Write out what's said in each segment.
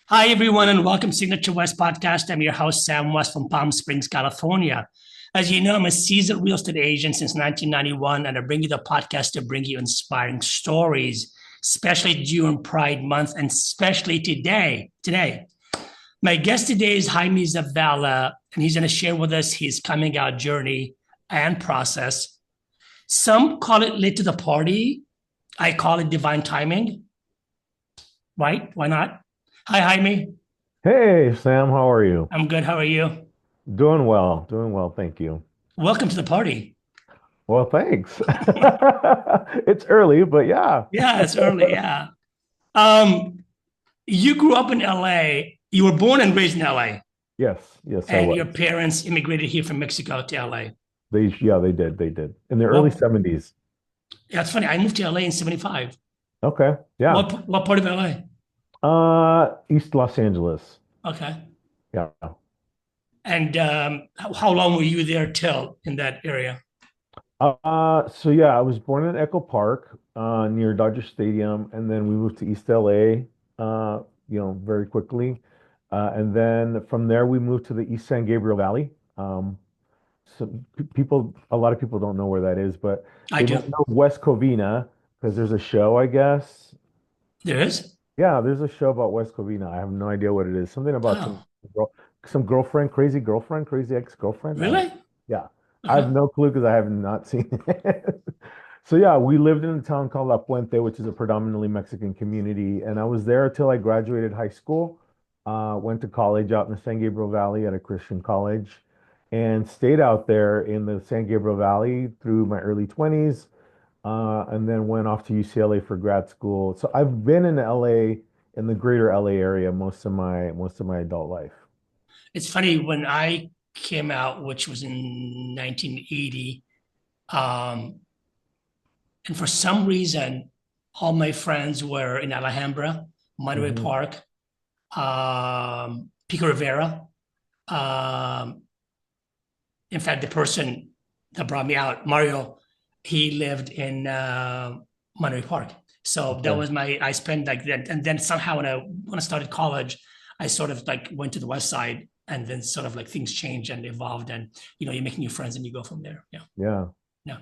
Hi, everyone, and welcome to Signature West Podcast. I'm your host, Sam West from Palm Springs, California. As you know, I'm a seasoned real estate agent since 1991, and I bring you the podcast to bring you inspiring stories, especially during Pride Month and especially today. My guest today is Jaime Zavala, and he's going to share with us his coming out journey and process. Some call it late to the party. I call it divine timing, right? Why not? Hi, Jaime. Hey, Sam, how are you? I'm good. How are you? Doing well, thank you. Welcome to the party. Well, thanks. It's early, but yeah. Yeah, it's early. Yeah. Um, you grew up in LA. You were born and raised in LA, Yes, I and was. your parents immigrated here from Mexico to LA. They did. In the early What? 70s. Yeah, it's funny. I moved to LA in '75. Okay, yeah. What part of LA? East Los Angeles. Okay. Yeah. And how long were you there till in that area? So yeah, I was born in Echo Park, near Dodger Stadium, and then we moved to East LA, very quickly. And then from there we moved to the East San Gabriel Valley. So a lot of people don't know where that is, but I they do. might know West Covina because there's a show, I guess. There is. Yeah, there's a show about West Covina. I have no idea what it is. Something about Oh, some girlfriend, crazy girlfriend, crazy ex-girlfriend. I don't. really? Yeah, I have Okay. no clue because I have not seen it. So yeah, we lived in a town called La Puente, which is a predominantly Mexican community, and I was there until I graduated high school. Went to college out in the San Gabriel Valley at a Christian college, and stayed out there in the San Gabriel Valley through my early 20s, and then went off to UCLA for grad school. So I've been in LA, in the greater LA area, most of my adult life. It's funny when I came out, which was in 1980. Um, And for some reason, all my friends were in Alhambra, Monterey Hmm. Park, Pico Rivera. Um, in fact, the person that brought me out, Mario, he lived in Monterey Park. So that Okay. was I spent like that. And then somehow when I started college, I sort of like went to the West Side and then sort of like things changed and evolved. And, you make new friends and you go from there. Yeah. Yeah. Yeah.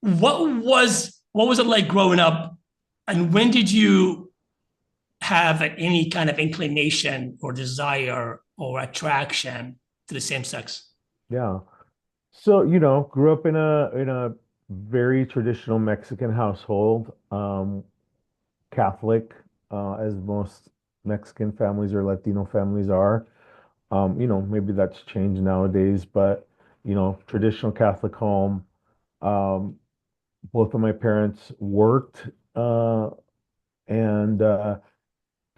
What was it like growing up, and when did you have any kind of inclination or desire or attraction to the same sex? Yeah. So, grew up in a very traditional Mexican household, Catholic, as most Mexican families or Latino families are. Maybe that's changed nowadays, but traditional Catholic home. Um, both of my parents worked, and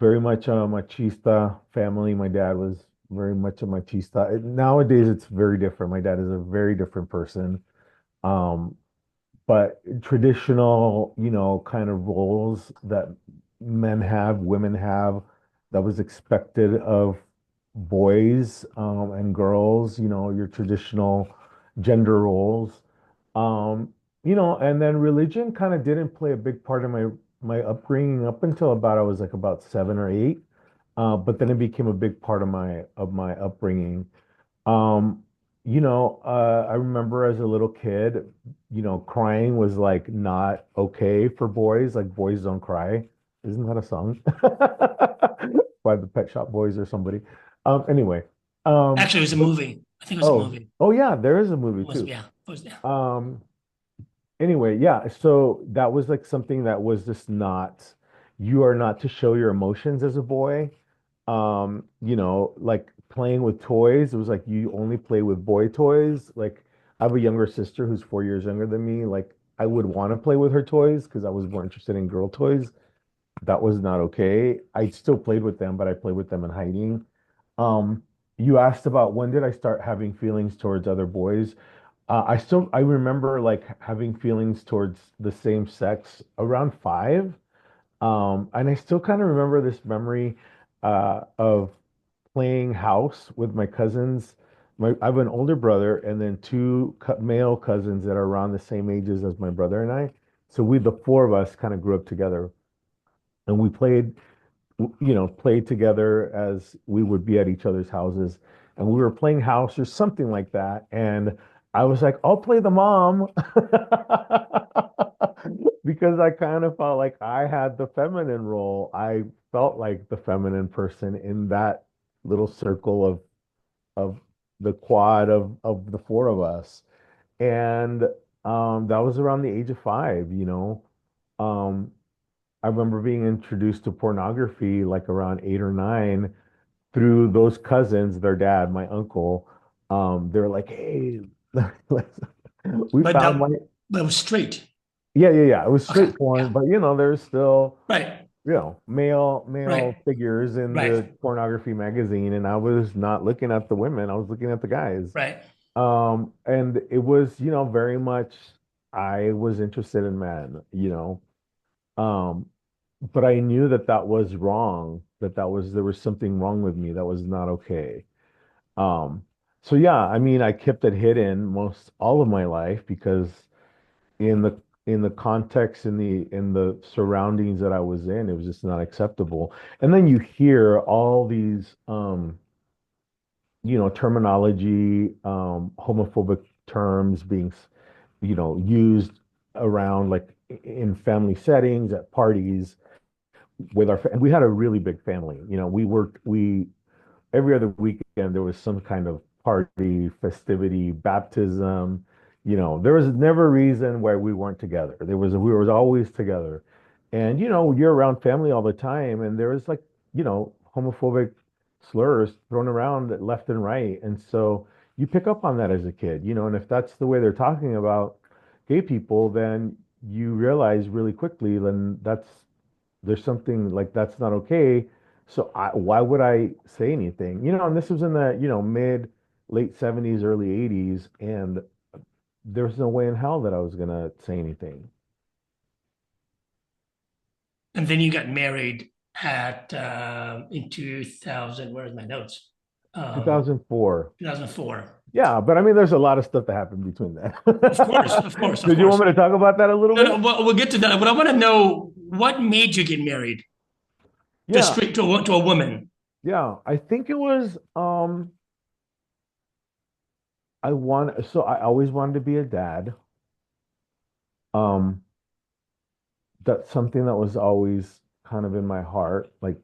very much a machista family. My dad was very much a machista. Nowadays, it's very different. My dad is a very different person. Um, but traditional, kind of roles that men have, women have, that was expected of boys, and girls, your traditional gender roles. And then religion kind of didn't play a big part of my upbringing up until about I was like about 7 or 8. But then it became a big part of my upbringing. Um, I remember as a little kid, crying was like not okay for boys. Like boys don't cry. Isn't that a song? By the Pet Shop Boys or somebody. Anyway. Actually, it was a But- movie. I think it was a oh, movie. oh yeah, there is a It movie was, too. yeah, it was, yeah. Um, anyway, yeah, so that was like something that was just not, you are not to show your emotions as a boy. Like playing with toys, it was like you only play with boy toys. Like I have a younger sister who's 4 years younger than me. Like I would want to play with her toys because I was more interested in girl toys. That was not okay. I still played with them, but I played with them in hiding. Um, you asked about when did I start having feelings towards other boys? I remember like having feelings towards the same sex around 5. And I still kind of remember this memory of playing house with my cousins. I have an older brother and then two male cousins that are around the same ages as my brother and I. So the four of us kind of grew up together, and we played. played together as we would be at each other's houses, and we were playing house or something like that. And I was like, I'll play the mom because I kind of felt like I had the feminine role. I felt like the feminine person in that little circle of the quad of the four of us. And that was around the age of 5. Um, I remember being introduced to pornography like around 8 or 9 through those cousins, their dad, my uncle. They were like, "Hey, we But found that, my." that was straight. Yeah, yeah, yeah. It was Okay. straight porn, Yeah. but there's still, Right. male Right. figures in the Right. pornography magazine, and I was not looking at the women, I was looking at the guys. Right. And it was, very much I was interested in men. Um, but I knew that that was wrong, there was something wrong with me that was not okay. Um, so yeah, I mean, I kept it hidden most all of my life because in the context, in the surroundings that I was in, it was just not acceptable. And then you hear all these terminology, homophobic terms being, used around, like, in family settings, at parties with and we had a really big family. We every other weekend there was some kind of party, festivity, baptism. There was never a reason why we weren't together. We were always together. And you're around family all the time, and there was, like, homophobic slurs thrown around left and right. And so you pick up on that as a kid, and if that's the way they're talking about gay people, then you realize really quickly, then there's something, like, that's not okay. So why would I say anything? And this was in the, mid, late 70s, early 80s, and there's no way in hell that I was gonna say anything. And then you got married at in 2000. Where's my notes? Um, 2004. 2004. Yeah, but I mean, there's a lot of stuff that happened between that. Of course, of course, of Did you want course. me to talk about that a little No, no, bit? we'll get to that. But I want to know what made you get married to Yeah, straight to a woman. yeah. I think it was I always wanted to be a dad. Um that's something that was always kind of in my heart. Like,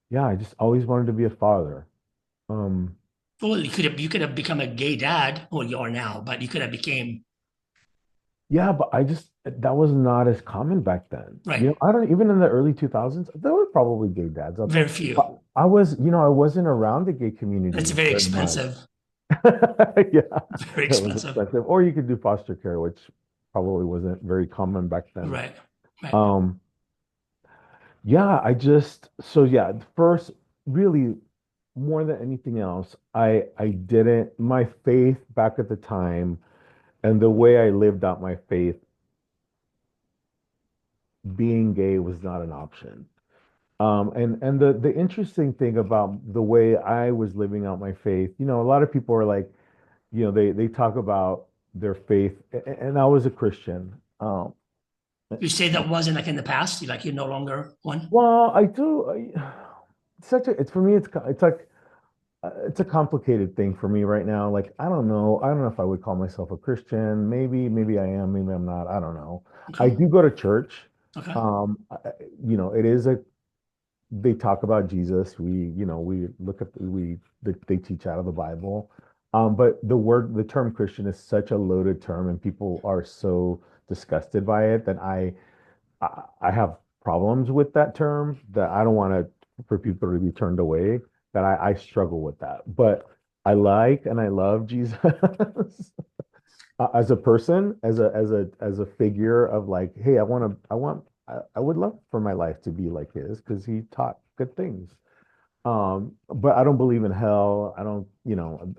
yeah, I just always wanted to be a father. Um, Well, you could have become a gay dad. Well, you are now, but you could have became yeah, but that was not as common back then. right. I don't even in the early 2000s, there were probably gay dads. Very few. I was, I wasn't around the gay And it's community very very much. expensive. Yeah, Very it was expensive. expensive. Or you could do foster care, which probably wasn't very common back then. Right. Right. Um, yeah, so yeah, first, really, more than anything else, I didn't, my faith back at the time and the way I lived out my faith, being gay was not an option. And the interesting thing about the way I was living out my faith, a lot of people are like, they talk about their faith, and I was a Christian. You say that wasn't like in the past. Like you're no longer one. Well, I do. It's for me. It's like, it's a complicated thing for me right now. Like, I don't know if I would call myself a Christian. Maybe I am. Maybe I'm not. I don't know. I Okay. do go to church. Okay. It is a they talk about Jesus. We look at they teach out of the Bible. But the term Christian is such a loaded term, and people are so disgusted by it that I have problems with that term, that I don't want for people to be turned away, that I struggle with that. But I like and I love Jesus as a person, as a figure of, like, hey, I would love for my life to be like his, because he taught good things. But I don't believe in hell. I don't,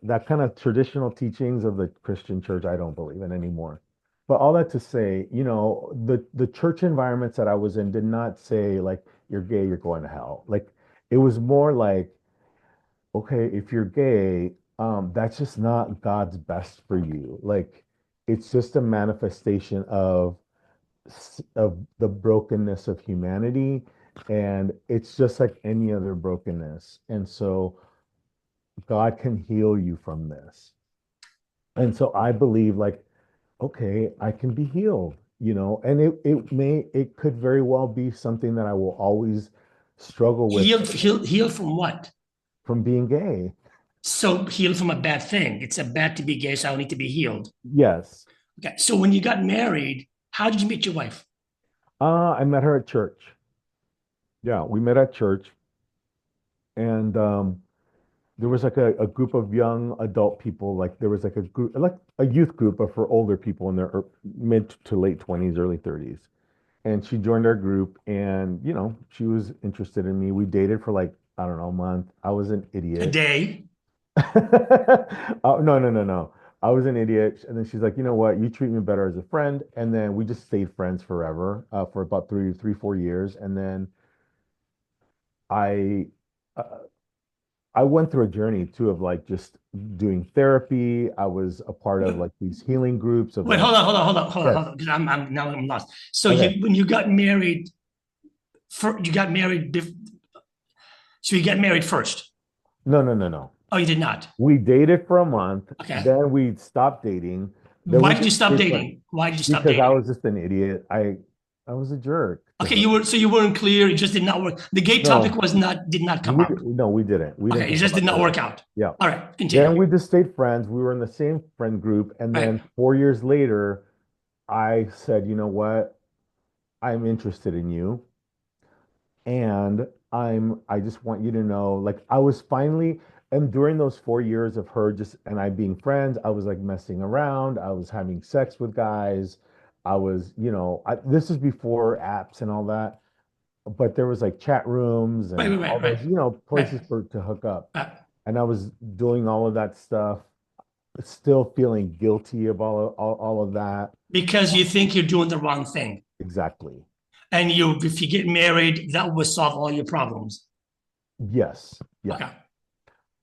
that kind of traditional teachings of the Christian church, I don't believe in anymore. But all that to say, the church environments that I was in did not say, like, you're gay, you're going to hell. Like, it was more like, okay, if you're gay, that's just not God's best for you. Like, it's just a manifestation of the brokenness of humanity, And it's just like any other brokenness. And so God can heal you from this. And so I believe like, okay, I can be healed, and it could very well be something that I will always struggle with Healed from what? from being gay. So healed from a bad thing. It's a bad to be gay, so I need to be healed. Yes. Okay. So when you got married, how did you meet your wife? I met her at church. Yeah, we met at church, and there was like a group of young adult people. Like there was like a group, like a youth group, but for older people in their mid to late 20s, early 30s. And she joined our group, and she was interested in me. We dated for like, I don't know, a month. I was an A idiot. day. No, no, no, no. I was an idiot. And then she's like, you know what? You treat me better as a friend. And then we just stayed friends forever, for about 4 years. And then I, uh, I went through a journey too of like just doing therapy. I was a part of like these healing groups of Wait, like, hold yes, on, because I'm lost. So okay. when you got married, you got married. So you got married first. No, no, no, no. Oh, you did not. We dated for a month. Okay. Then we stopped dating. Then Why we did you just stop stayed friends dating? Why did you stop because I dating? was just an idiot. I was a jerk to Okay, her. you weren't clear. It just did not work. The gay topic No, was not did not come up. no, we didn't. We didn't Okay, it talk just did about not that. work out. Yeah. All right, Then continue. we just stayed friends. We were in the same friend group. And Right. then 4 years later, I said, you know what? I'm interested in you. And I just want you to know, like, I was finally, and during those 4 years of her just and I being friends, I was like messing around. I was having sex with guys. I was, this is before apps and all that, but there was like chat rooms Right, and right, all right, right, those, right. places for to hook up. Uh, And I was doing all of that stuff, still feeling guilty about all of that. because you think you're doing the wrong thing. Exactly. And if you get married, that will solve all your problems. Yes. Yeah. Okay.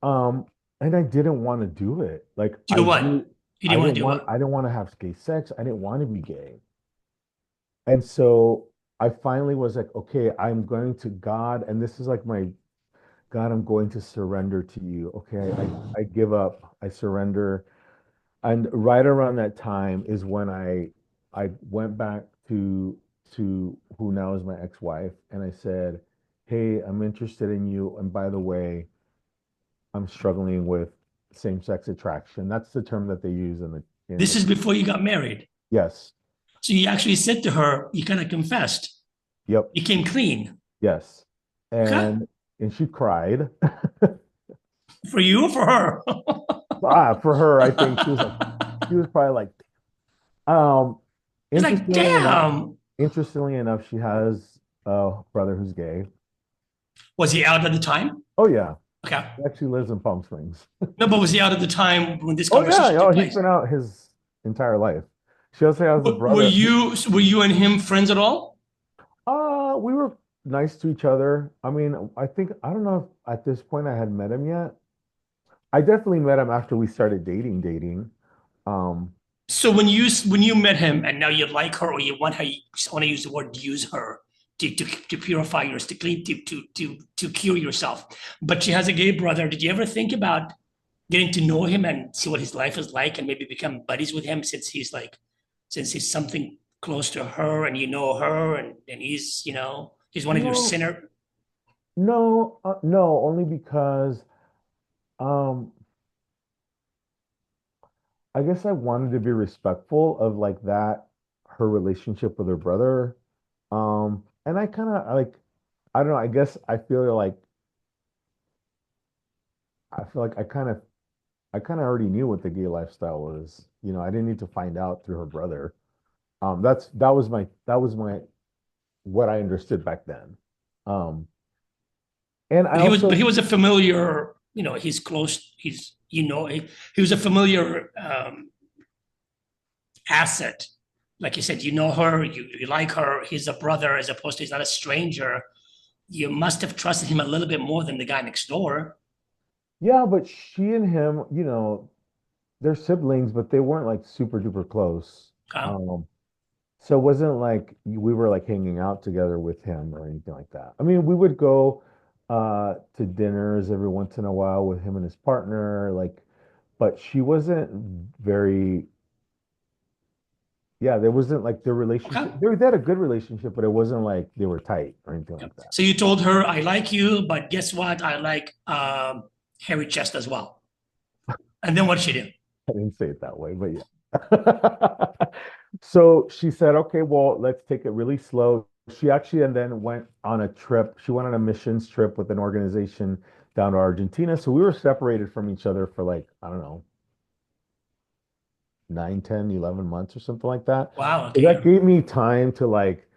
Um, and I didn't want to do it. Like Do what? You didn't want to do I what? didn't want to have gay sex. I didn't want to be gay. And so I finally was like, okay, I'm going to God, and this is like my God, I'm going to surrender to you. Okay. I give up. I surrender. And right around that time is when I went back to who now is my ex-wife, and I said, hey, I'm interested in you. And by the way, I'm struggling with same-sex attraction. That's the term that they use in This the is before you got married. yes. So you actually said to her, you kind of confessed. Yep. You came clean. Yes. Okay. And she cried. For you or for her? For her, I think she was probably like, um, It's like, interestingly enough, damn. she has a brother who's gay. Was he out at the time? Oh yeah. Okay. He actually lives in Palm Springs. No, but was he out at the time when this Oh yeah, conversation took he's place? been out his entire life. She also has a Were brother. you and him friends at all? We were nice to each other. I mean, I don't know if at this point I had met him yet. I definitely met him after we started dating. Um, So when you met him and now you like her or you want her, you want to use the word use her to purify yours, to clean, to cure yourself. But she has a gay brother. Did you ever think about getting to know him and see what his life is like and maybe become buddies with him since he's something close to her and you know her and he's one of your no, sinner. no, only because um, I guess I wanted to be respectful of like that her relationship with her brother. And I kind of like I don't know. I feel like I kind of already knew what the gay lifestyle was. I didn't need to find out through her brother. That was my what I understood back then. Um, and I But he also was a familiar, he's close, he was a familiar asset. Like you said, you know her, you like her, he's a brother as opposed to he's not a stranger. You must have trusted him a little bit more than the guy next door. yeah, but she and him, they're siblings, but they weren't like super duper close. Okay. Um, So it wasn't like we were like hanging out together with him or anything like that. I mean, we would go to dinners every once in a while with him and his partner, like, but she wasn't very, yeah, there wasn't like their Okay. relationship. They had a good relationship, but it wasn't like they were tight or anything Yep. like that. So you told her, I like you, but guess what? I like hairy chest as well. And then what did she do? I didn't say it that way, but yeah. So she said, okay, well, let's take it really slow. She actually and then went on a trip. She went on a missions trip with an organization down to Argentina. So we were separated from each other for like, I don't know, 9, 10, 11 months or something like that. Wow. So Okay. that gave me time to like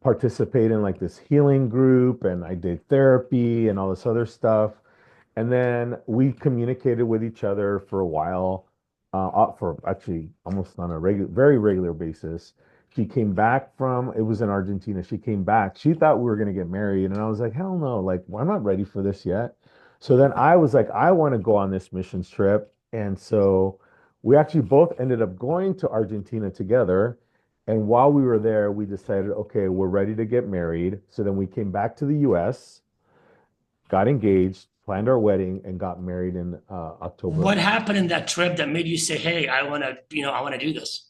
participate in like this healing group and I did therapy and all this other stuff. And then we communicated with each other for a while, for actually almost on a very regular basis. She came back from, it was in Argentina. She came back. She thought we were going to get married. And I was like, hell no, like, well, I'm not ready for this yet. So then I was like, I want to go on this missions trip. And so we actually both ended up going to Argentina together. And while we were there, we decided, okay, we're ready to get married. So then we came back to the US, got engaged, planned our wedding, and got married in October of. What happened in that trip that made you say, hey, I want to, I want to do this?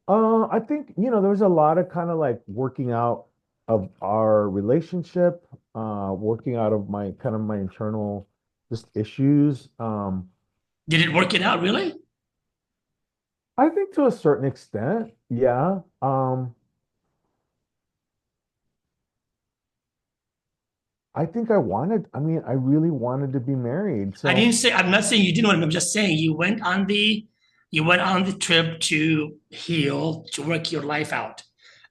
I think, there was a lot of kind of like working out of our relationship, working out of my kind of my internal just issues. Did it work it out really? I think to a certain extent, yeah. I think I mean, I really wanted to be married. I So didn't say, I'm not saying you didn't want to, I'm just saying you went on the trip to heal, to work your life out.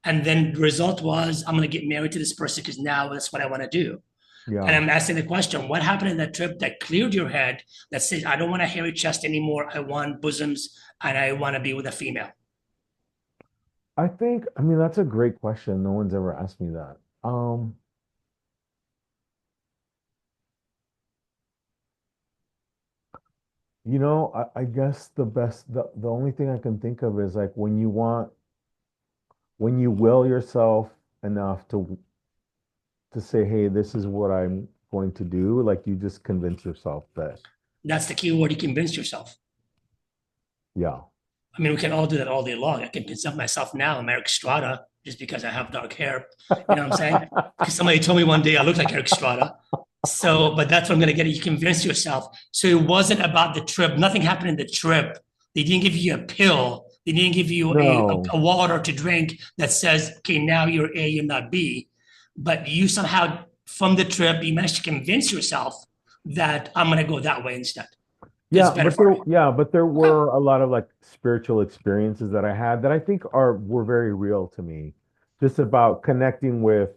And then the result was, I'm going to get married to this person because now that's what I want to do. And yeah, I'm asking the question, what happened in that trip that cleared your head that says, I don't want a hairy chest anymore. I want bosoms and I want to be with a female. I mean, that's a great question. No one's ever asked me that. I guess the only thing I can think of is like when you will yourself enough to say, hey, this is what I'm going to do, like you just convince yourself that, That's the key word. You convince yourself. yeah. I mean, we can all do that all day long. I can convince myself now I'm Eric Estrada just because I have dark hair. You know what I'm saying? Because somebody told me one day I look like Eric Estrada. So, but that's what I'm going to get. You convince yourself. So it wasn't about the trip. Nothing happened in the trip. They didn't give you a pill. They didn't give you No. a water to drink that says, okay, now you're A, you're not B. But you somehow, from the trip, you managed to convince yourself that I'm going to go that way instead. It's Yeah, better for me. but there Okay. were a lot of like spiritual experiences that I had that I think are were very real to me. Just about connecting with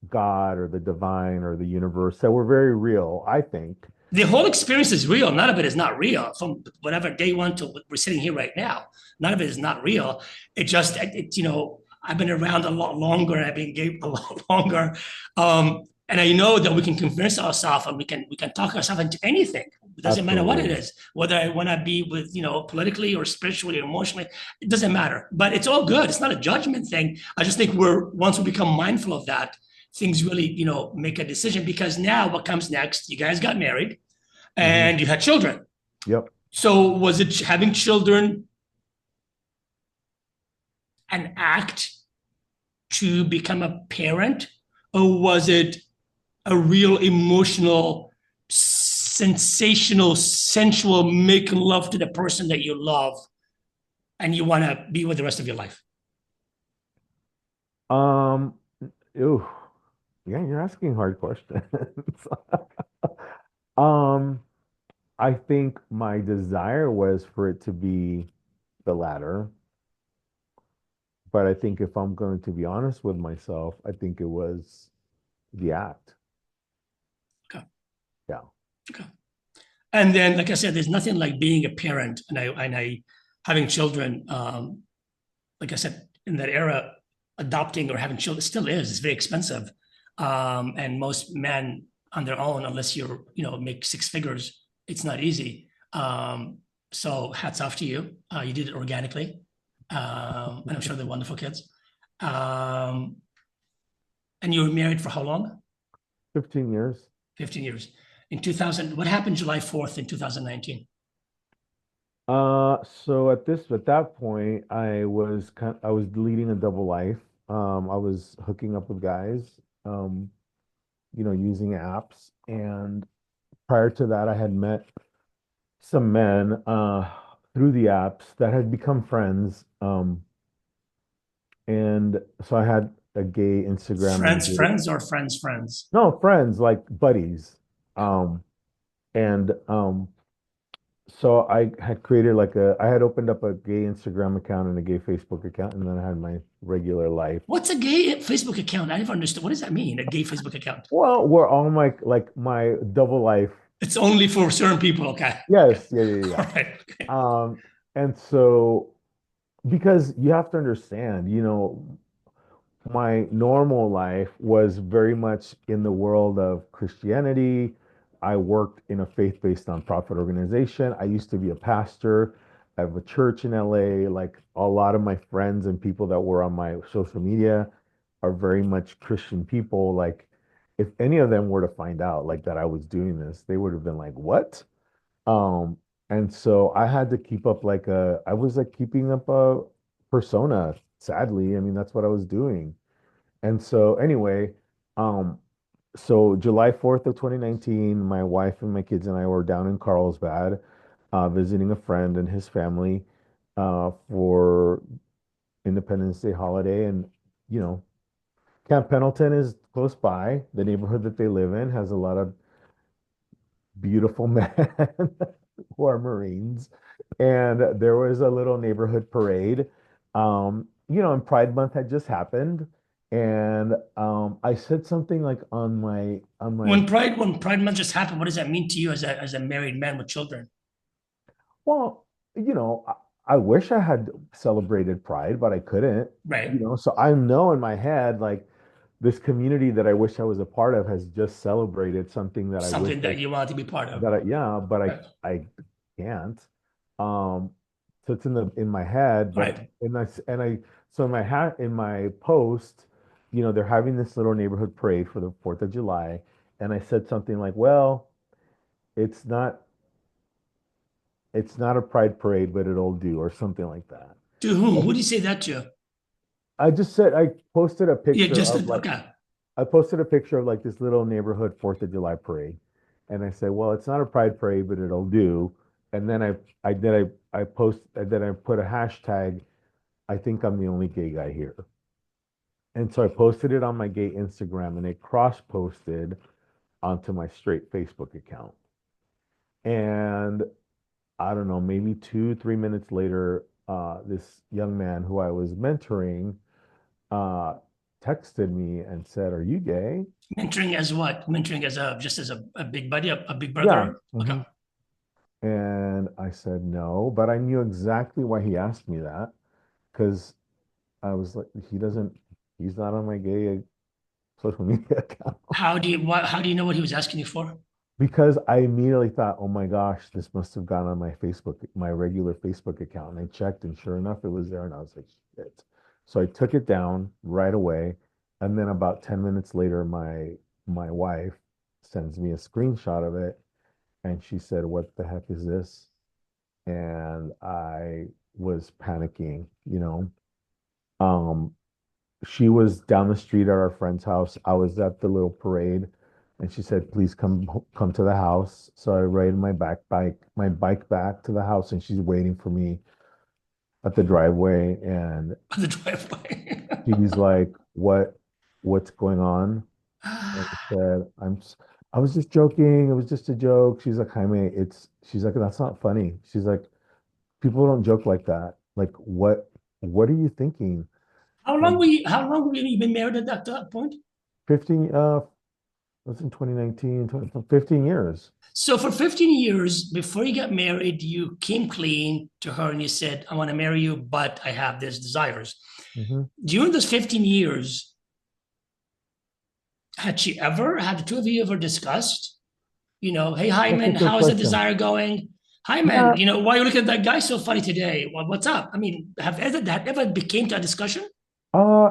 God or the divine or the universe that were very real, I think. The whole experience is real. None of it is not real. From whatever day one to we're sitting here right now, none of it is not real. It just, I've been around a lot longer. I've been gay a lot longer, and I know that we can convince ourselves and we can talk ourselves into anything. It doesn't matter what it Absolutely. is, whether I want to be with politically or spiritually or emotionally. It doesn't matter. But it's all good. It's not a judgment thing. I just think we're once we become mindful of that, things really make a decision because now what comes next? You guys got married Hmm. and you had children. Yep. So was it having children an act to become a parent, or was it a real emotional, sensational, sensual making love to the person that you love and you want to be with the rest of your life? Um, Ew. Yeah, you're asking hard questions. Um, I think my desire was for it to be the latter, but I think if I'm going to be honest with myself, I think it was the act. Okay. Yeah. Okay. And then, like I said, there's nothing like being a parent and I having children. Like I said, in that era, adopting or having children still is. It's very expensive. And most men on their own, unless make six figures, it's not easy. So hats off to you. You did it organically. And I'm sure they're wonderful kids. Um, and you were married for how long? 15 years. 15 years. In 2000, what happened July 4th in 2019? So at that point, I was leading a double life. I was hooking up with guys, um, using apps. And prior to that, I had met some men through the apps that had become friends. And so I had a gay Instagram and a Friends, gay, friends, or friends, friends? no, friends like buddies. Um, and so I had created I had opened up a gay Instagram account and a gay Facebook account, and then I had my regular life. What's a gay Facebook account? I never understood. What does that mean, a gay Facebook account? Well, we're all my double life. It's only for certain people. Okay. Okay. Yes, yeah, yeah, yeah. All right. Okay. And so because you have to understand, my normal life was very much in the world of Christianity. I worked in a faith-based nonprofit organization. I used to be a pastor of a church in LA. Like a lot of my friends and people that were on my social media are very much Christian people. Like if any of them were to find out like that I was doing this, they would have been like, "What?" Um, and so I had to keep up I was like keeping up a persona, sadly. I mean, that's what I was doing. And so anyway, um, so July 4th of 2019, my wife and my kids and I were down in Carlsbad, visiting a friend and his family, for Independence Day holiday. And, you know, Camp Pendleton is close by. The neighborhood that they live in has a lot of beautiful men who are Marines. And there was a little neighborhood parade. And Pride Month had just happened. And I said something like on my When Pride Month just happened, what does that mean to you as a married man with children? well, I wish I had celebrated Pride, but I couldn't, Right. so I know in my head like this community that I wish I was a part of has just celebrated something that I wish Something that you want to be part of. yeah, but I Right. I can't. Um, so it's in my head, but Right. so in my post, they're having this little neighborhood parade for the 4th of July, and I said something like, "Well, it's not it's not a pride parade, but it'll do," or something like that. To whom? Who do you say that to? I just said I posted a Yeah, picture just of okay. like this little neighborhood 4th of July parade. And I said, well, it's not a pride parade, but it'll do. And then I put a hashtag, I think I'm the only gay guy here. And so I posted it on my gay Instagram and it cross posted onto my straight Facebook account. And I don't know, maybe 2, 3 minutes later, this young man who I was mentoring uh, texted me and said, "Are you gay?" Mentoring as what? Mentoring as a big buddy, a big Yeah. brother. Okay. Hmm. And I said no, but I knew exactly why he asked me that because I was like, he's not on my gay social media account. How do you know what he was asking you for? Because I immediately thought, oh my gosh, this must have gone on my regular Facebook account. And I checked, and sure enough, it was there. And I was like, shit. So I took it down right away. And then about 10 minutes later, my wife sends me a screenshot of it. And she said, what the heck is this? And I was panicking, you know. Um, she was down the street at our friend's house. I was at the little parade, and she said, "Please come to the house." So I rode my bike back to the house, and she's waiting for me at the driveway. And The driveway. she's like, what's going on?" And I said, I was just joking. It was just a joke. She's like, Jaime, she's like, that's not funny. She's like, people don't joke like that. Like, what are you thinking? And How long were you been married at that point? 15, was in 2019, 15 years. So for 15 years before you got married, you came clean to her and you said, I want to marry you, but I have these desires. Hmm. During those 15 years, had the two of you ever discussed, hey, That's a Hyman, good how is the question. desire going? Hi, Yeah, man. Why you looking at that guy so funny today? What's up? I mean, have ever that ever became to a discussion?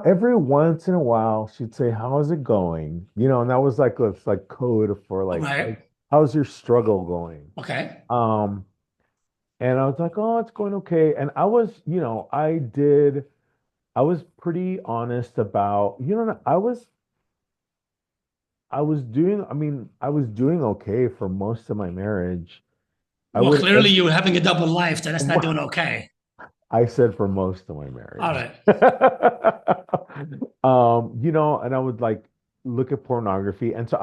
every once in a while she'd say, "How's it going?" And that was like it's like code for All like, right. how's your struggle going? Okay. Um, and I was like, "Oh, it's going okay." And I was pretty honest about, I was doing okay for most of my marriage. I Well, would, clearly you were having a double life, so that's not doing okay. I said for most of my All marriage. right. And I would like look at pornography. And so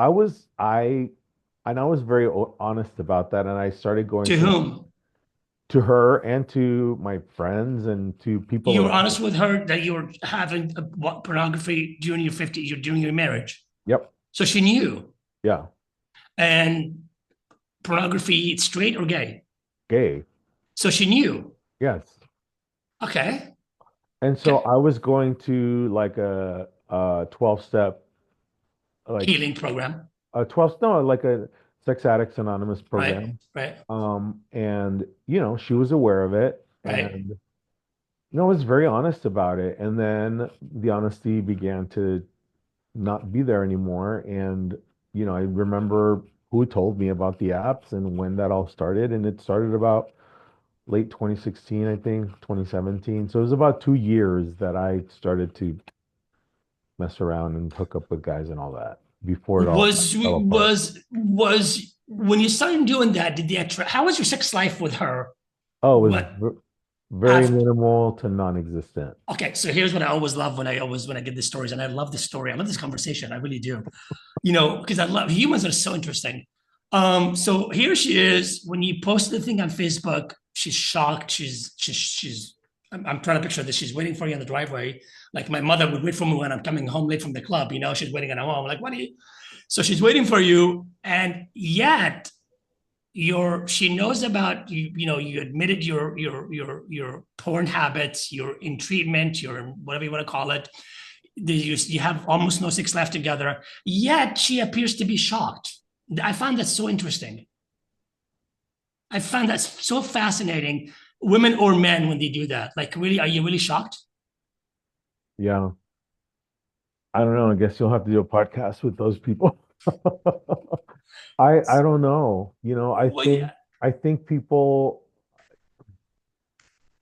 and I was very honest about that. And I started going To to whom? her and to my friends and to people You were around me. honest with her that you were having what pornography during your 50s, you're during your marriage. Yep. So she knew. Yeah. And pornography, straight or gay? Gay. So she knew. Yes. Okay. And so Okay. I was going to like a 12-step, like Healing program. a 12, no, like a Sex Addicts Anonymous Right. program. Right. And she was aware of it, Right. and I was very honest about it. And then the honesty began to not be there anymore. And I remember who told me about the apps and when that all started. And it started about late 2016, I think, 2017. So it was about 2 years that I started to mess around and hook up with guys and all that before it all kind Was of fell apart. was when you started doing that, did the attract how was your sex life with her? Oh, it was What very after minimal to non-existent. okay, so here's what I always love when I get these stories, and I love this story. I love this conversation. I really do. Because I love humans are so interesting. So here she is. When you posted the thing on Facebook, she's shocked. She's I'm trying to picture this. She's waiting for you in the driveway. Like my mother would wait for me when I'm coming home late from the club. She's waiting at home. Like, what are you? So she's waiting for you, and yet she knows about you. You admitted your porn habits. You're in treatment. You're in whatever you want to call it. You have almost no sex life together. Yet she appears to be shocked. I found that so interesting. I found that so fascinating. Women or men when they do that, like, really, are you really shocked? Yeah. I don't know. I guess you'll have to do a podcast with those people. I don't know. Well, yeah. I think people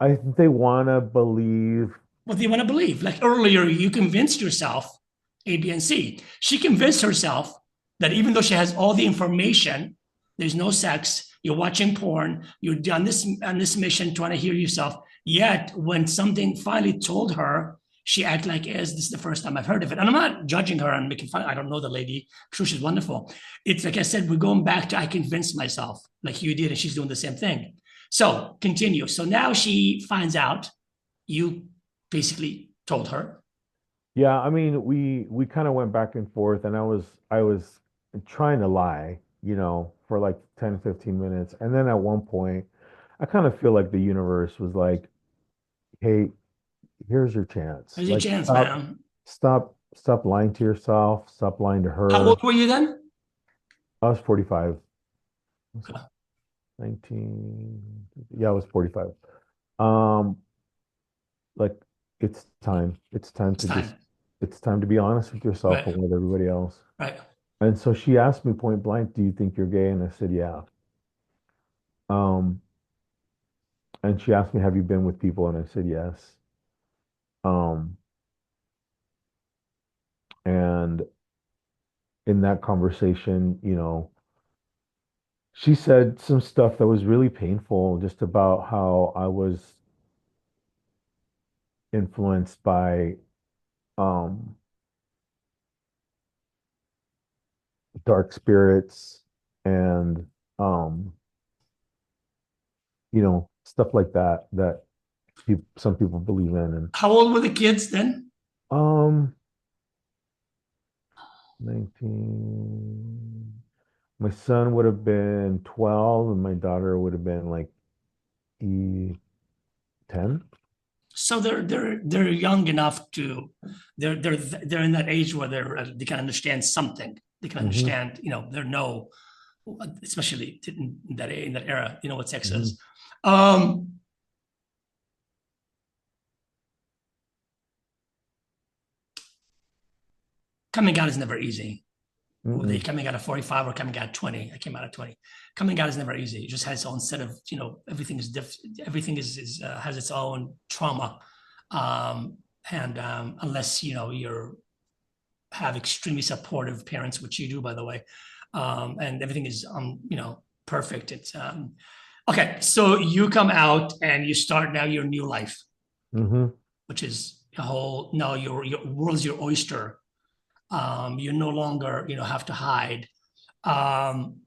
I think they want to believe. What do you want to believe? Like earlier, you convinced yourself A, B, and C. She convinced herself that even though she has all the information, there's no sex. You're watching porn. You're on this mission trying to hear yourself. Yet, when something finally told her, she acted like, "Is this is the first time I've heard of it?" And I'm not judging her and making fun. I don't know the lady. I'm sure she's wonderful. It's like I said, we're going back to I convinced myself, like you did, and she's doing the same thing. So continue. So now she finds out you basically told her. Yeah, I mean, we kind of went back and forth, and I was trying to lie, for like 10, 15 minutes. And then at one point, I kind of feel like the universe was like, "Hey, here's your chance. There's your Like chance, man. stop lying to yourself, stop lying to How her." old were you then? I was 45. I was Okay. 19. Yeah, I was 45. Um, like it's time. It's time. It's time to be honest with yourself Right. and with everybody else. Right. And so she asked me point blank, "Do you think you're gay?" And I said, "Yeah." Um, and she asked me, "Have you been with people?" And I said, "Yes." Um, and in that conversation, she said some stuff that was really painful just about how I was influenced by um dark spirits and um stuff like that some people believe in. And How old were the kids then? um 19, my son would have been 12 and my daughter would have been like 10. So they're young enough to they're in that age where they can understand something. They can Hmm. understand. They know especially in that era. You know what sex Hmm. is. Um, Coming out is never easy. Whether you're Mm-mm. coming out at 45 or coming out at 20. I came out at 20. Coming out is never easy. It just has its own set of, everything is different. Everything has its own trauma. Um, and unless, you're have extremely supportive parents, which you do, by the way, and everything is, perfect. It's okay. So you come out and you start now your new life, Hmm. which is a whole, no, your world's your oyster. You no longer, have to hide. Um,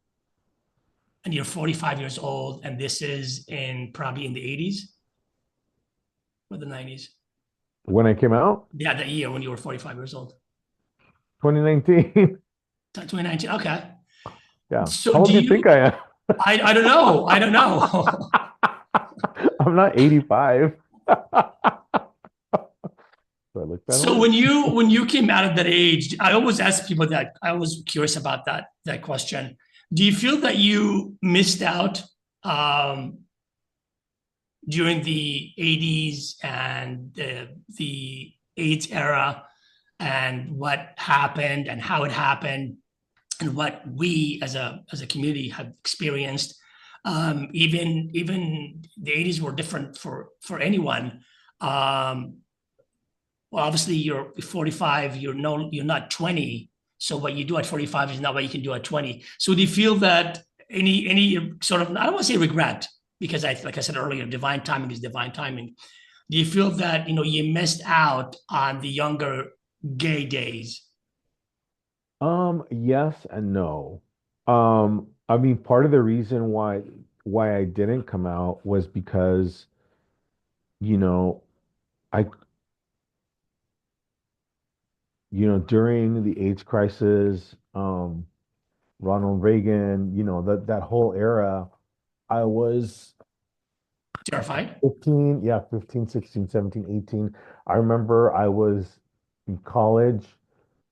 and you're 45 years old, and this is in probably in the 80s or the 90s. When I came out, Yeah, that year when you were 45 years old. 2019. 2019. Okay. Yeah. So How old do do you think you, I am? I don't know. I don't know. I'm not 85. Do I look that So old? when you came out of that age, I always ask people that. I was curious about that question. Do you feel that you missed out um, during the 80s and the AIDS era and what happened and how it happened and what we as a community have experienced? Even the 80s were different for anyone. Um, well, obviously you're 45, you're not 20. So what you do at 45 is not what you can do at 20. So do you feel that any sort of, I don't want to say regret, because like I said earlier, divine timing is divine timing. Do you feel that you missed out on the younger gay days? Yes and no. I mean, part of the reason why I didn't come out was because, you know, I, during the AIDS crisis, Ronald Reagan, that whole era, I was Terrified? 15, yeah, 15, 16, 17, 18. I remember I was in college.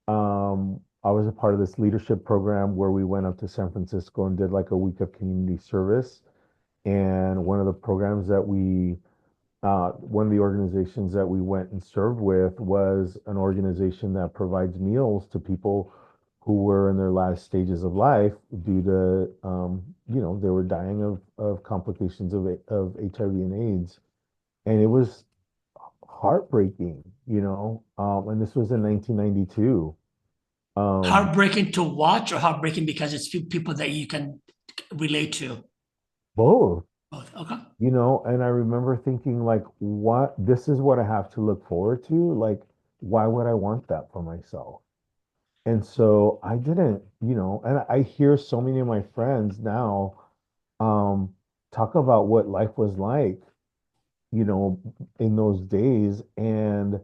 I was a part of this leadership program where we went up to San Francisco and did like a week of community service. And one of the programs that one of the organizations that we went and served with was an organization that provides meals to people who were in their last stages of life due to, they were dying of complications of HIV and AIDS. And it was heartbreaking, and this was in 1992. Um, Heartbreaking to watch or heartbreaking because it's few people that you can relate to? Both, Both. Okay. and I remember thinking like, what, this is what I have to look forward to. Like, why would I want that for myself? And so I didn't, and I hear so many of my friends now, um, talk about what life was like, you know, in those days. And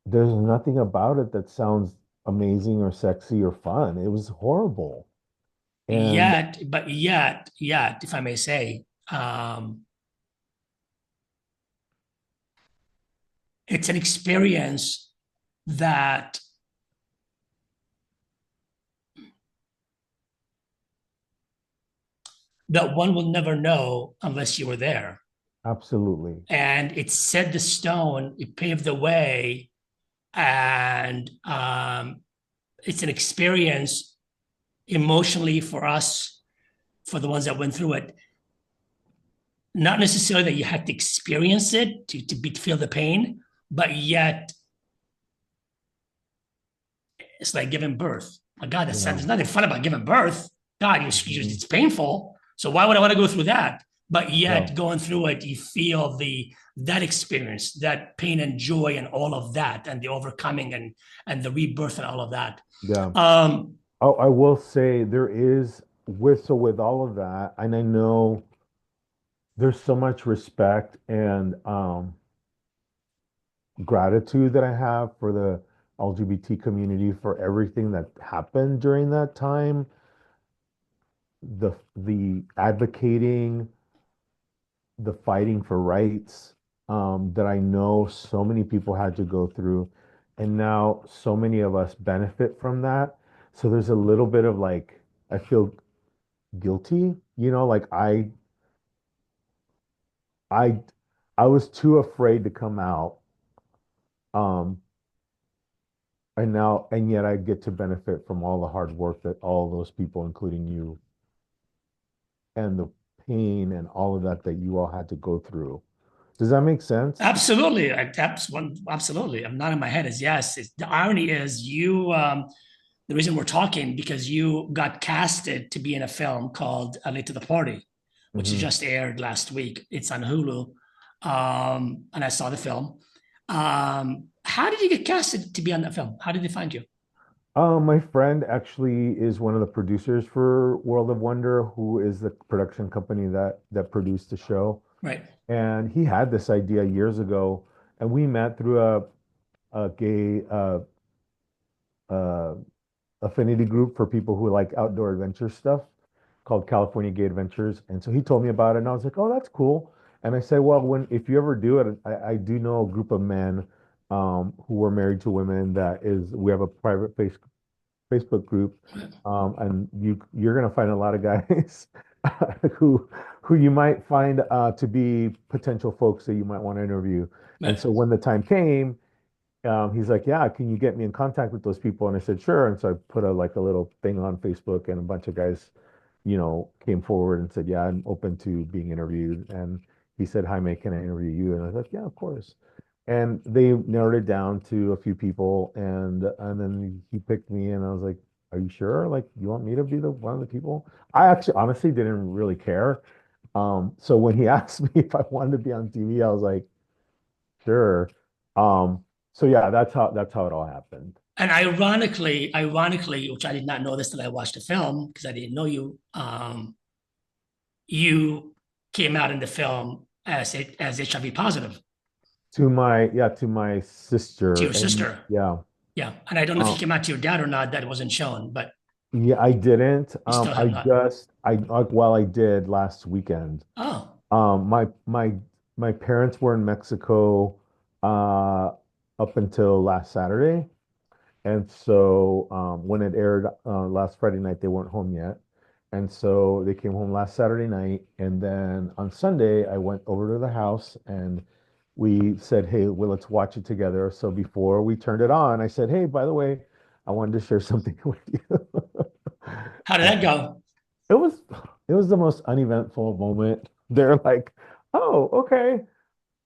there's nothing about it that sounds amazing or sexy or fun. It was horrible. And Yet, if I may say, it's an experience that one will never know unless you were there. absolutely. And it set the stone, it paved the way, and it's an experience emotionally for us, for the ones that went through it. Not necessarily that you had to experience it to feel the pain, but yet it's like giving birth. My God, Yeah. there's nothing fun about giving birth. God, Mhm. it's painful. So why would I want to go through that? But Yeah. yet, going through it, you feel that experience, that pain and joy, and all of that, and the overcoming and the rebirth and all of that. Yeah. Um, Oh, I will say there is with all of that, and I know there's so much respect and gratitude that I have for the LGBT community for everything that happened during that time, the advocating, the fighting for rights, that I know so many people had to go through, and now so many of us benefit from that. So there's a little bit of like, I feel guilty, like I I was too afraid to come out. Um, and yet I get to benefit from all the hard work that all those people, including you, and the pain and all of that you all had to go through. Does that make sense? Absolutely. That's one. Absolutely. I'm nodding my head is yes. The irony is you. The reason we're talking because you got casted to be in a film called Late to the Party, which Hmm. just aired last week. It's on Hulu, and I saw the film. How did you get casted to be on that film? How did they find you? My friend actually is one of the producers for World of Wonder, who is the production company that produced the show. Right. And he had this idea years ago, and we met through a gay uh, affinity group for people who like outdoor adventure stuff called California Gay Adventures. And so he told me about it, and I was like, "Oh, that's cool." And I said, "Well, when if you ever do it, I do know a group of men who were married to women that is we have a private Facebook group, and you're gonna find a lot of guys who who you might find to be potential folks that you might want to interview." And Right. so when the time came, he's like, "Yeah, can you get me in contact with those people?" And I said, "Sure." And so I put a little thing on Facebook, and a bunch of guys, came forward and said, "Yeah, I'm open to being interviewed." And he said, "Jaime, can I interview you?" And I was like, "Yeah, of course." And they narrowed it down to a few people, and then he picked me, and I was like, "Are you sure? Like, you want me to be the one of the people?" I actually honestly didn't really care. So when he asked me if I wanted to be on TV, I was like, "Sure." Um, so yeah, that's how it all happened. And ironically, which I did not know this till I watched the film because I didn't know you. You came out in the film as HIV positive To my to sister, your and sister. yeah, Yeah, and I don't know if you um, came out to your dad or not. That wasn't shown, but yeah, I didn't. you still I have not. just, I well, I did last weekend. Oh, My parents were in Mexico uh, up until last Saturday, and so when it aired last Friday night, they weren't home yet, and so they came home last Saturday night, and then on Sunday, I went over to the house and we said, "Hey, well, let's watch it together." So before we turned it on, I said, "Hey, by the way, I wanted to share something with you." how did that And go? it was it was the most uneventful moment. They're like, "Oh, okay."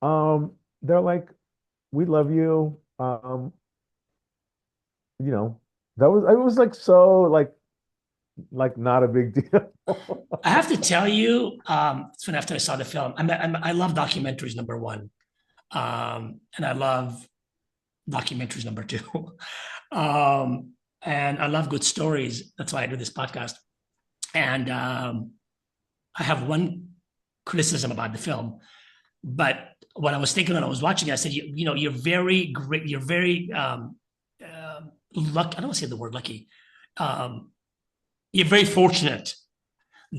Um, they're like, "We love you." You know, that was it was like so like not a big deal. I have to tell you, soon after I saw the film, I love documentaries, number one, and I love documentaries, number two, um, and I love good stories. That's why I do this podcast. And I have one criticism about the film, but what I was thinking when I was watching it, I said, you're very great. You're very lucky. I don't want to say the word lucky. Um, you're very fortunate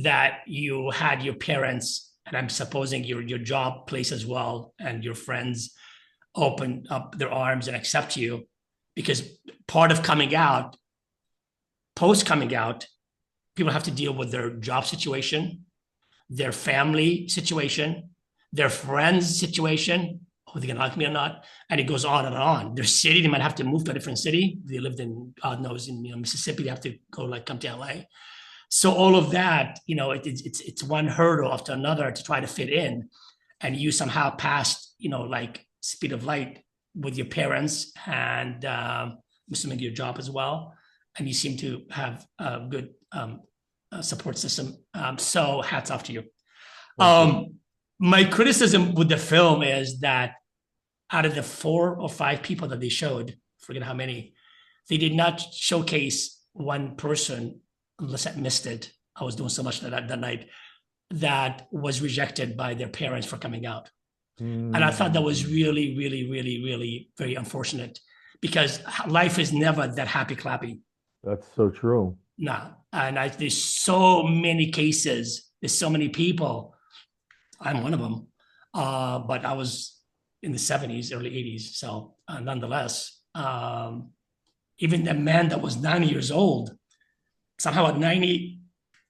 that you had your parents, and I'm supposing your job place as well, and your friends open up their arms and accept you, because part of coming out, post coming out, people have to deal with their job situation, their family situation, their friends situation. Are they gonna like me or not? And it goes on and on. Their city, they might have to move to a different city. They lived in God knows in Mississippi. They have to go like come to LA. So all of that, it's one hurdle after another to try to fit in, and you somehow passed, like speed of light with your parents and I'm assuming your job as well, and you seem to have a good support system. So hats off to you. Thank you. Um, my criticism with the film is that out of the 4 or 5 people that they showed, forget how many, they did not showcase one person, unless I missed it. I was doing so much that night, that was rejected by their parents for coming out. And I thought that was Mm, really, really, really, really very unfortunate, because life is never that happy clappy. that's so true. No. And there's so many cases, there's so many people. I'm one of them. But I was in the 70s, early 80s. So nonetheless, even the man that was 90 years old, somehow at 90,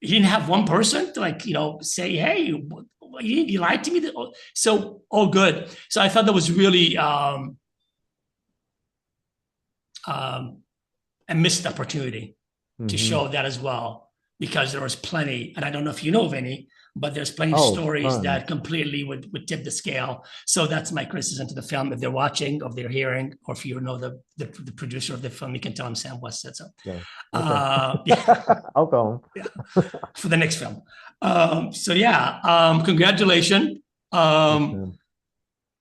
You didn't have one person to say, hey, you lied to me. So all good. So I thought that was really a missed opportunity to Hmm. show that as well, because there was plenty, and I don't know if you know of any, but there's plenty of Oh, stories that tons. completely would tip the scale. So that's my criticism to the film. If they're watching, or if they're hearing, or if you know the producer of the film, you can tell them Sam West said so. Yeah. Okay. Yeah, I'll go. yeah, for the next film. So yeah, congratulations. Thanks, Um, man.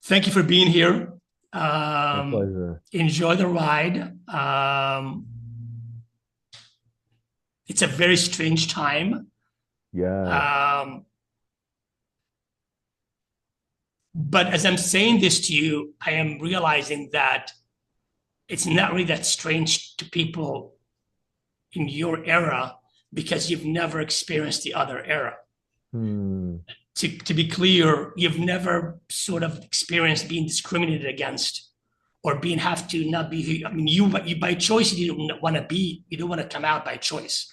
Thank you for being here. My pleasure. Enjoy the ride. It's a very strange time. Yes. Um, but as I'm saying this to you, I am realizing that it's not really that strange to people in your era because you've never experienced the other era. Hmm. To be clear, you've never sort of experienced being discriminated against or being have to not be who, I mean, you by choice, you don't want to be, you don't want to come out by choice.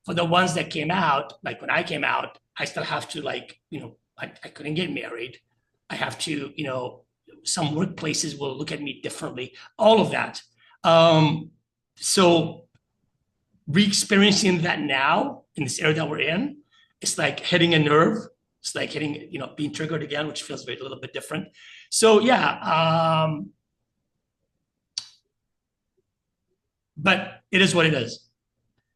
For the ones that came out, like when I came out, I still have to I couldn't get married. I have to, some workplaces will look at me differently, all of that. So re-experiencing that now in this era that we're in, it's like hitting a nerve. It's like hitting, being triggered again, which feels a little bit different. So yeah, but it is what it is,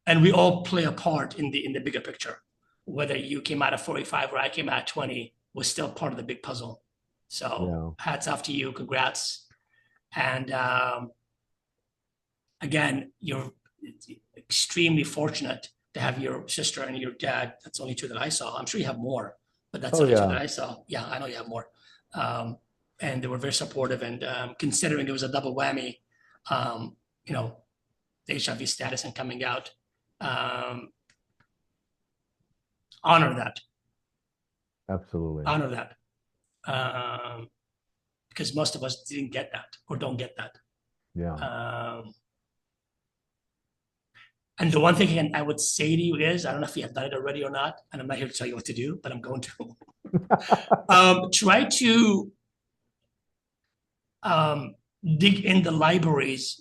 and we all play a part in the bigger picture. Whether you came out at 45 or I came out at 20 was still part of the big puzzle. So Yeah. hats off to you, congrats, and again, you're extremely fortunate to have your sister and your dad. That's the only two that I saw. I'm sure you have more, but that's Oh the only two that yeah. I saw. Yeah, I know you have more. Um, and they were very supportive. And considering it was a double whammy, um, you know, the HIV status and coming out, um, honor that, Absolutely. honor that, because most of us didn't get that or don't get that. Yeah. And the one thing I would say to you is, I don't know if you have done it already or not, and I'm not here to tell you what to do, but I'm going to. Try to dig in the libraries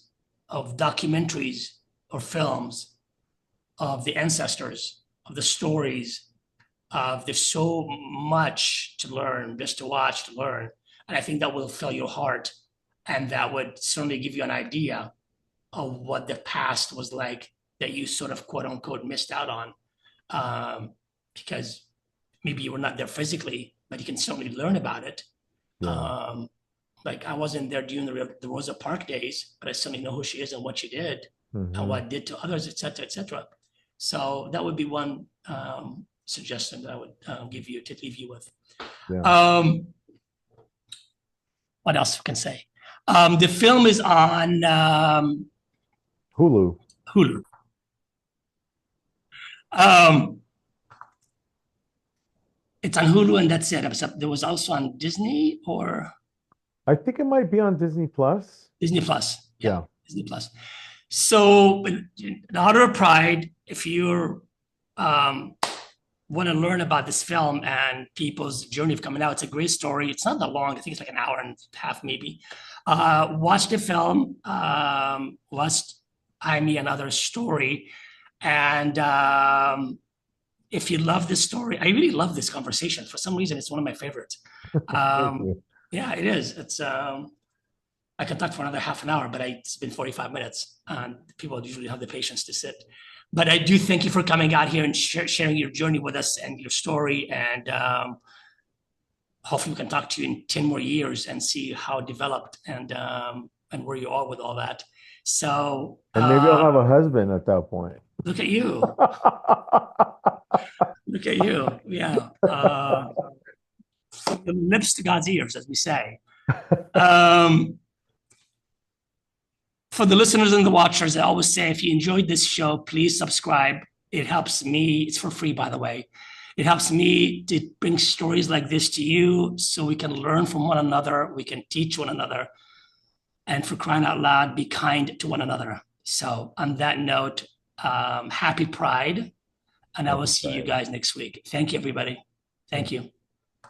of documentaries or films of the ancestors, of the stories. There's so much to learn, just to watch, to learn. And I think that will fill your heart. And that would certainly give you an idea of what the past was like that you sort of quote unquote missed out on. Because maybe you were not there physically, but you can certainly learn about it. Yeah. Like I wasn't there during the Rosa Parks days, but I certainly know who she is and what she did and Hmm. what it did to others, et cetera, et cetera. So that would be one suggestion that I would give you to leave you with. Yeah. What else can I say? The film is on Hulu. Hulu. Um, it's on Hulu, and that's it. There was also on Disney or I think it might be on Disney Plus. Disney Plus. Yeah, Yeah. Disney Plus. So, the Honor of Pride, if you're want to learn about this film and people's journey of coming out, it's a great story. It's not that long. I think it's like an hour and a half, maybe. Watch the film. Watch Jaime and Others' story. And if you love this story, I really love this conversation. For some reason, it's one of my favorites. Thank Um, you. yeah, it is. It's I can talk for another half an hour, but it's been 45 minutes. People usually have the patience to sit. But I do thank you for coming out here and sharing your journey with us and your story. And hopefully we can talk to you in 10 more years and see how it developed and where you are with all that. So And maybe I'll have a husband at that point. look at you. Look at you. Yeah. From the lips to God's ears, as we say. For the listeners and the watchers, I always say if you enjoyed this show, please subscribe. It helps me. It's for free, by the way. It helps me to bring stories like this to you so we can learn from one another. We can teach one another. And for crying out loud, be kind to one another. So, on that note, happy Pride. And I That's will see you exciting. guys next week. Thank you, everybody. Thank you.